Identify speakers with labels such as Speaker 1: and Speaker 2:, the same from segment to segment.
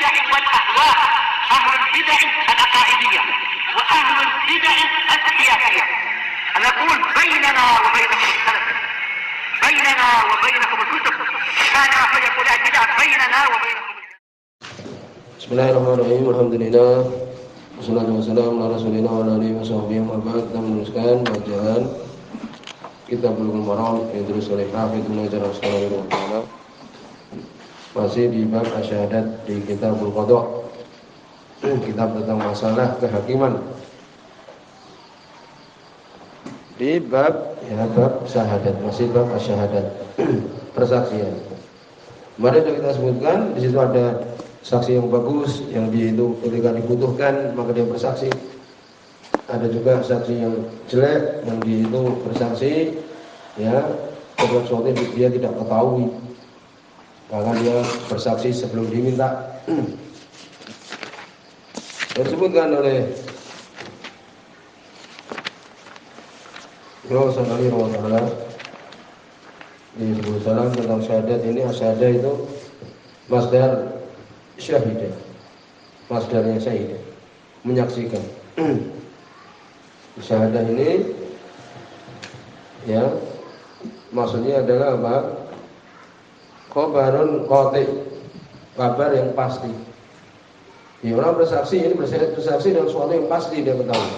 Speaker 1: البدع والأهواء، أهل البدع العقائدية وأهل البدع السياسية. نقول بيننا وبينكم السلف، بيننا وبينكم الكتب، كان فيقول البدع بيننا وبينكم.
Speaker 2: Bismillahirrahmanirrahim. Alhamdulillah. Wassalatu wassalamu ala Rasulillah wa ala alihi washabbihi wa ba'd. Kita meneruskan bacaan Kitab Bulughul Maram yang ditulis oleh Hafidz Ibnu Hajar Al-Asqalani rahimahullah. Masih di bab asyahadat di Kitabul Qadha. Kitab tentang masalah kehakiman. Di bab syahadat, masih bab asyahadat. Persaksian. Kemarin sudah kita sebutkan di situ ada saksi yang bagus, yang dia itu ketika dibutuhkan maka dia bersaksi. Ada juga saksi yang jelek, yang dia itu bersaksi ya terhadap sesuatu yang dia tidak ketahui, bahkan dia bersaksi sebelum diminta. Disebutkan oleh Rasulullah SAW di sebuah salam tentang syahadat ini. Asyahadah itu masdar syahidah, masdarnya syahidah, menyaksikan. Syahadah ini ya maksudnya adalah apa? Khobarun qati', kabar yang pasti. Ya, orang bersaksi ini bersaksi dengan sesuatu yang pasti dia ketahui.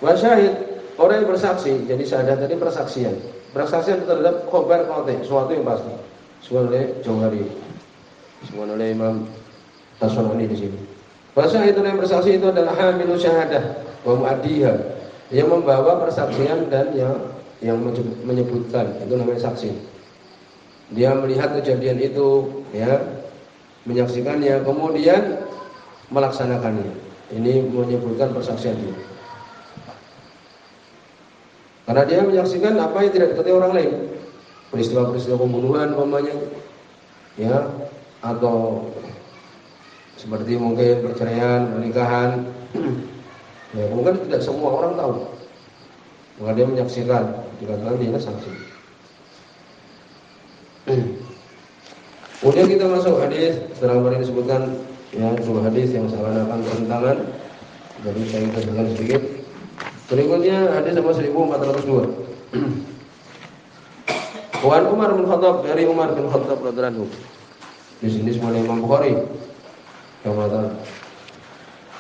Speaker 2: Wa syahid, orang yang bersaksi, jadi syahadat tadi persaksian. Persaksian terhadap khobar qati', sesuatu yang pasti. Disebut oleh Jauhari, disebut oleh Imam As-Sunani di sini. Bahasa itu yang bersaksi itu adalah hamilu syahadah wa mu'addiha, yang membawa persaksian dan yang menyebutkan, itu namanya saksi. Dia melihat kejadian itu, ya, menyaksikannya, kemudian melaksanakannya. Ini menyebutkan persaksian dia. Karena dia menyaksikan apa yang tidak diketahui orang lain, peristiwa-peristiwa pembunuhan umpamanya, ya, atau seperti mungkin perceraian, pernikahan, ya mungkin tidak semua orang tahu, maka dia menyaksikan, dikatakan dia saksi. Kemudian kita masuk hadis. Setelah kemarin disebutkan ya dua hadis yang seakan-akan bertentangan, jadi saya jelaskan sedikit. Berikutnya hadis nomor 1402. Wan Umar bin Khattab, dari Umar bin Khattab radhiyallahu anhu. Di sini semua Imam Bukhari yang mengatakan.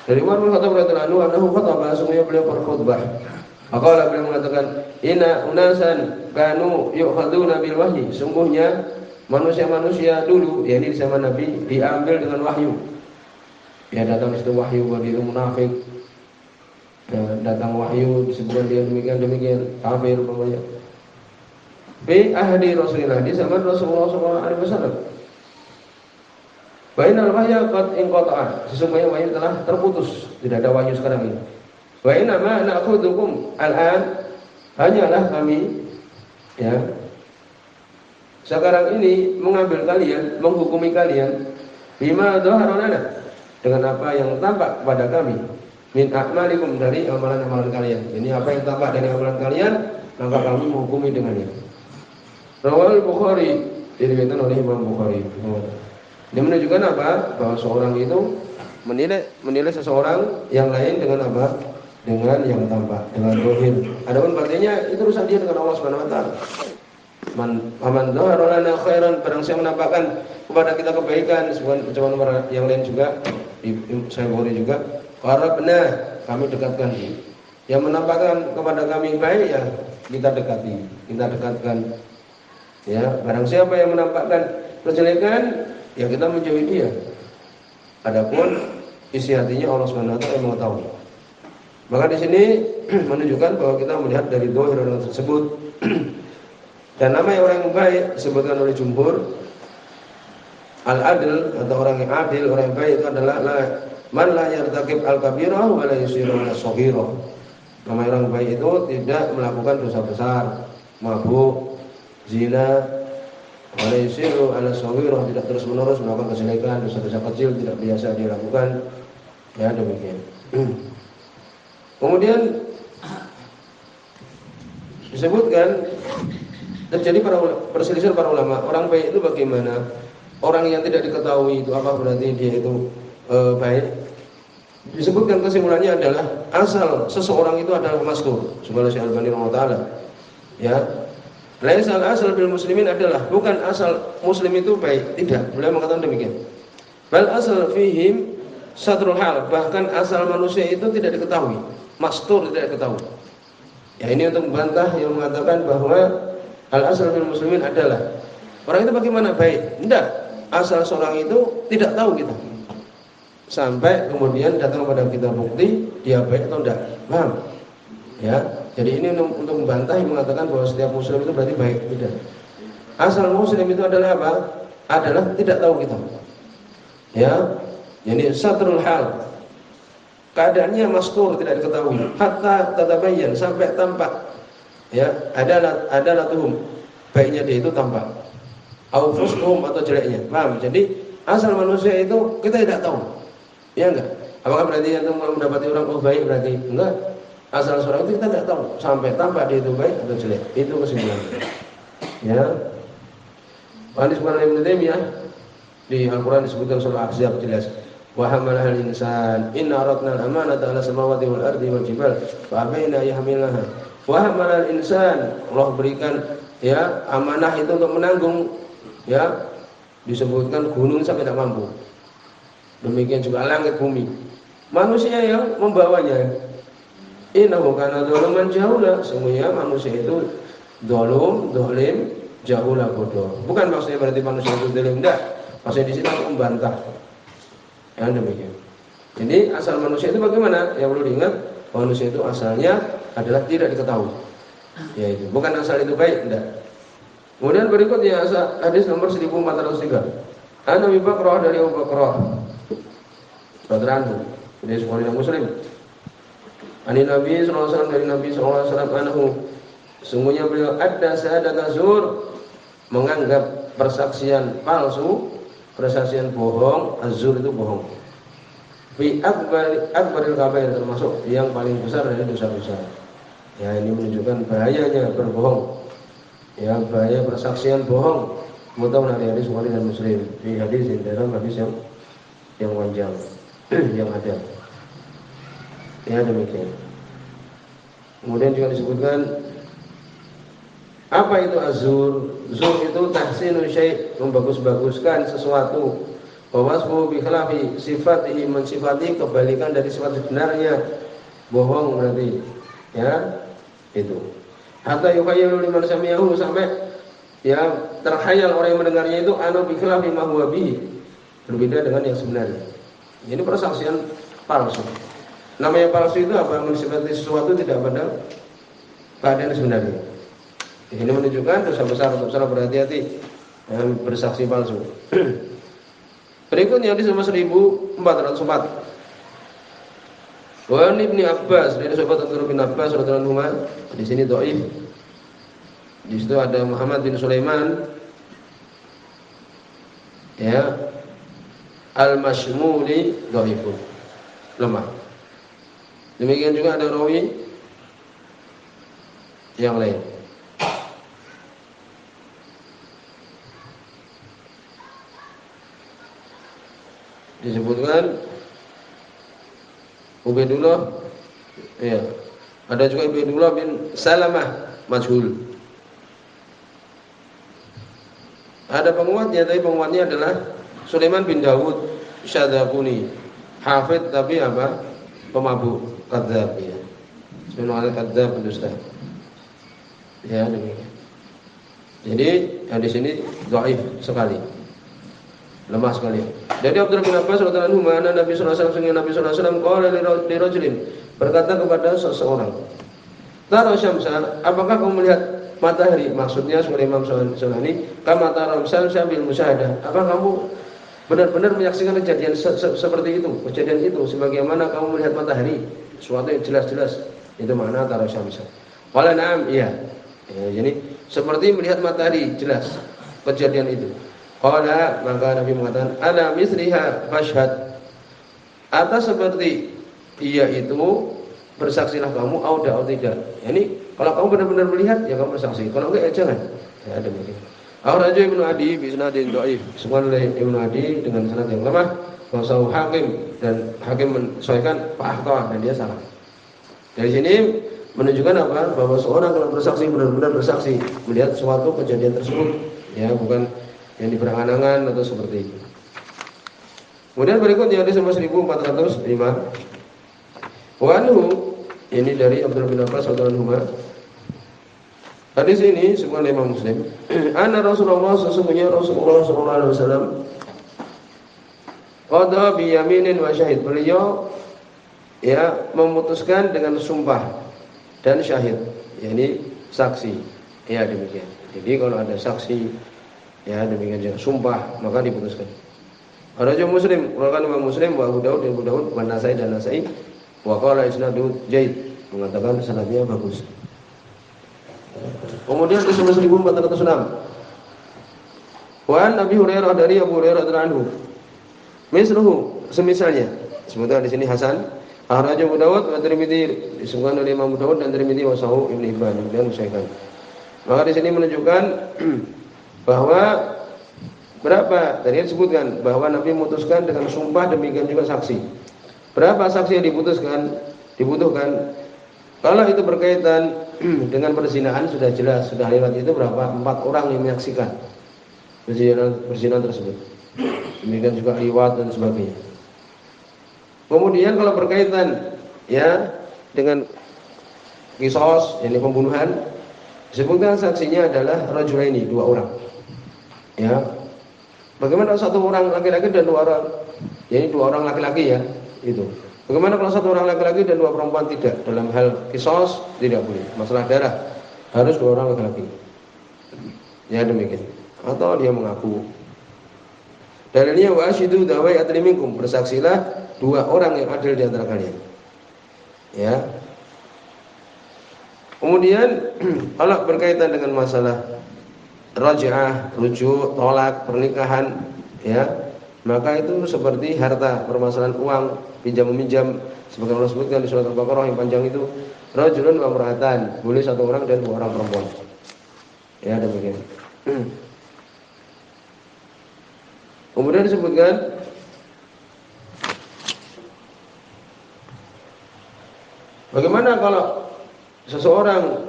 Speaker 2: Dari Umar bin Khattab radhiyallahu anhu, anahu khataba, sungguhnya beliau berkhutbah. Maka beliau mengatakan, inna unasan kanu yu'khaduna bil wahyi. Sungguhnya manusia-manusia dulu, yakni di zaman Nabi, diambil dengan wahyu. Ya, datang itu wahyu bahwa dia munafik. Dan datang wahyu disebutkan dia demikian kafir umpamanya. Bi ahdi Rasulillah, di zaman Rasulullah SAW. Bainal wahya qad inqata'a, sesungguhnya wahyu telah terputus, tidak ada wahyu sekarang ini. Wa inna ma na'khudhukum al-an, hanyalah kami ya sekarang ini mengambil kalian, menghukumi kalian bima dhahara lana, dengan apa yang tampak kepada kami, min a'malikum, dari amalan-amalan kalian. Ini apa yang tampak dari amalan kalian, maka kami menghukumi dengannya. Rawal Bukhari, diriwayatkan oleh Imam Bukhari. Ini menunjukkan apa? Bahwa seorang itu menilai seseorang yang lain dengan apa? Dengan yang tampak, dengan zahir. Adapun batinnya itu urusan dia dengan Allah Subhanahu wa taala. Man dhahara lana khairan, barang siapa menampakkan kepada kita kebaikan, sebagaimana nomor yang lain juga di Sahih Bukhari juga, qarabna, kami dekatkan dia. Yang menampakkan kepada kami baik, ya kita dekati, kita dekatkan. Ya, barang siapa yang menampakkan kejelekan, ya kita menjauhi dia. Adapun isi hatinya Allah Subhanahu wa taala yang mengetahui. Maka di sini menunjukkan bahwa kita melihat dari zahir orang tersebut. Dan nama yang orang yang baik disebutkan oleh jumhur, al-adil, atau orang yang adil, orang yang baik itu adalah man la yartakib al-kabirah wa la yusiru al-saghirah. Nama orang baik itu tidak melakukan dosa besar, mabuk, zina, wa la yusiru al-saghirah, tidak terus-menerus melakukan kejelekan, dosa-dosa kecil tidak biasa dilakukan. Ya, demikian. Kemudian disebutkan terjadi perselisihan para ulama, orang baik itu bagaimana? orang yang tidak diketahui itu apa berarti dia itu baik? Disebutkan kesimpulannya adalah asal seseorang itu adalah mastur. Subhanallah Syekh Al-Albani rahimahullah. Ya. Laisal asal bil muslimin adalah bukan asal muslim itu baik, tidak. Beliau mengatakan demikian. Bal asal fihim satrul hal, bahkan asal manusia itu tidak diketahui, mastur tidak diketahui. Ya ini untuk membantah yang mengatakan bahwa al asal bil muslimin adalah orang itu bagaimana baik? Tidak. Asal seorang itu tidak tahu kita. Sampai kemudian datang kepada kita bukti dia baik atau tidak. Paham? Ya. Jadi ini untuk membantah yang mengatakan bahwa setiap muslim itu berarti baik, tidak. Asal muslim itu adalah apa? Adalah tidak tahu kita. Ya. Jadi satrul hal. Keadaannya mastur tidak diketahui. Hatta tatabayyan sampai tampak. Ya, adalah tuhum. Baiknya dia itu tampak. Au fusqum atau jeleknya. Paham? Jadi asal manusia itu kita tidak tahu. Ya enggak? Apakah berarti yang mendapati orang baik berarti? Enggak. Asal seorang itu kita tidak tahu sampai tampak dia itu baik atau jelek. Itu kesimpulannya. Ya. Hadis Ibnu Taimiyah di Al-Qur'an disebutkan surah Ahzab jelas. Wa hamalahal insan inna aradna al-amanata 'ala samawati wal ardi wal jibal fa abaina yahmilnaha. Wa hamalal insan, Allah berikan ya amanah itu untuk menanggung ya disebutkan gunung sampai tidak mampu. Demikian juga langit bumi. Manusia yang membawanya. Innahu kana dzaluman jahula, sesungguhnya manusia itu dolim, jahula bodoh. Bukan maksudnya berarti manusia itu dolim, tidak. Maksudnya di sini untuk membantah. Yang demikian. Jadi asal manusia itu bagaimana? Yang perlu diingat, manusia itu asalnya adalah tidak diketahui. Yaitu bukan asal itu baik, tidak. Kemudian berikutnya hadis nomor 1403. An Abi Bakrah dari Abu Bakrah radhiyallahu anhu, dari seorang muslim. Ani Nabi sallallahu alaihi wasallam, dari Nabi sallallahu alaihi wasallam anhu, sungguhnya beliau ada syahadat azur, menganggap persaksian palsu, persaksian bohong, azur itu bohong. Fi akbaril kabair, termasuk yang paling besar dari dosa besar. Ya ini menunjukkan bahayanya berbohong. Ya bahaya persaksian bohong. Mutawan dari hadis Bukhari dan Muslim. Di hadis dalam hadis yang panjang yang ada. Ya demikian. Kemudian juga disebutkan apa itu azur? Zur itu tahsinu syai', membagus-baguskan sesuatu. Wa wasfu bi khilafi sifatihi, mensifati kebalikan dari sifat sebenarnya. Bohong berarti. Ya, itu. Hatta yukhayyalu liman sami'ahu, sampai ya terkhayal orang yang mendengarnya itu anu bi khilafi ma huwa bihi, berbeda dengan yang sebenarnya. Ini persaksian palsu. Namanya palsu itu apa? Mensifati sesuatu tidak pada keadaan sebenarnya. Ini menunjukkan dosa besar, untuk salah berhati-hati dengan bersaksi palsu. Berikutnya di nomor 1404. Wa Ibnu Abbas, dari sahabat Abdullah bin Abbas radhiyallahu anhu, di sini dhaif. Di situ ada Muhammad bin Sulaiman. Ya. Al-Mashmuli dhaifun. Lemah. Demikian juga ada rawi yang lain. Disebutkan Ubaidullah, ya. Ada juga Ubaidullah bin Salamah majhul. Ada penguatnya, tapi penguatnya adalah Sulaiman bin Dawud Syadzabuni, hafid tapi apa? Pemabuk, kadzab ya. Sebenarnya kadzab pendusta. Ya demikian. Jadi di sini dhaif sekali. Lemah sekali. Jadi Abdullah bin Abbas radhiyallahu anhu, mana Nabi sallallahu alaihi wasallam, Nabi sallallahu alaihi wasallam qala li rajulin, berkata kepada seseorang, "Tara syamsa, apakah kamu melihat matahari?" Maksudnya Surah Imam Sulani, "Kama tara syamsa bil musyahadah." Apa kamu benar-benar menyaksikan kejadian seperti itu, kejadian itu sebagaimana kamu melihat matahari, sesuatu yang jelas-jelas. Itu makna tara syamsa. Qala na'am, iya. Ya, jadi seperti melihat matahari jelas kejadian itu. Qala, maka Nabi mengatakan, "Ala misliha fashhad." Atas seperti ia itu bersaksilah kamu, atau tidak. Ini kalau kamu benar-benar melihat ya kamu bersaksi. Kalau enggak ya jangan. Ya demikian. Akhrajahu Ibnu Adi bi isnadin dhaif. Semua oleh Ibnu Adi dengan sanad yang lemah. Wasau Hakim dan Hakim menyesuaikan Pak dan dia salah. Dari sini menunjukkan apa? Bahwa seorang kalau bersaksi benar-benar bersaksi melihat suatu kejadian tersebut, ya bukan yang diberangan-angan atau seperti itu. Kemudian berikutnya hadis nomor 1405. Wa anhu, ini dari Abdullah bin Abbas radhiyallahu anhu. Hadis ini semua Imam Muslim. Anna Rasulullah, sesungguhnya Rasulullah sallallahu alaihi wasallam qada bi yaminin wa syahid. Beliau ya memutuskan dengan sumpah dan syahid, yakni saksi. Ya demikian. Jadi kalau ada saksi ya demikian juga sumpah maka diputuskan. Raja Muslim, keluarkan Imam Muslim wa Abu Daud dan Abu Daud wa Nasai dan Nasai wa qala isnadu jaid, mengatakan sanadnya bagus. Kemudian di 1406. Wa an Nabi Hurairah, dari Abu Hurairah radhiyallahu anhu. Misluhu, semisalnya. Sebutkan di sini Hasan. Akhrajahu Abu Dawud wa Tirmidzi, disebutkan oleh Imam Abu Dawud dan Tirmidzi wa Sahih Ibnu Hibban dan Musaikan. Maka di sini menunjukkan bahwa berapa? Tadi disebutkan bahwa Nabi memutuskan dengan sumpah, demikian juga saksi. Berapa saksi yang dibutuhkan? Kalau itu berkaitan dengan perzinahan sudah jelas, sudah lewat itu berapa? 4 orang yang menyaksikan perzinahan tersebut. Demikian juga liwat dan sebagainya. Kemudian kalau berkaitan ya dengan kisos, ini pembunuhan, disebutkan saksinya adalah rajulaini, 2 orang. Ya. Bagaimana 1 orang laki-laki dan 2 orang? Jadi 2 orang laki-laki ya, itu. Bagaimana kalau 1 orang laki-laki dan 2 perempuan? Tidak. Dalam hal kisos tidak boleh. Masalah darah harus 2 orang laki-laki. Ya demikian. Atau dia mengaku. Dalilnya wa asyidu dawai adli minkum, bersaksilah 2 orang yang adil di antara kalian. Ya. Kemudian kalau berkaitan dengan masalah raj'ah, rujuk, tolak, pernikahan, ya, maka itu seperti harta, permasalahan uang, pinjam meminjam, sebagai Allah sebutkan di surat Al-Baqarah yang panjang itu, rajulun wa imra'atan, boleh 1 orang dan 2 orang perempuan. Ya demikian. Kemudian disebutkan bagaimana kalau seseorang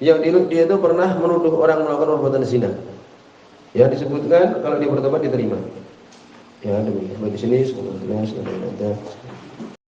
Speaker 2: yang dia itu pernah menuduh orang melakukan perbuatan zina. Ya disebutkan kalau dia bertobat diterima. Ya demikian. Di sini sebutkan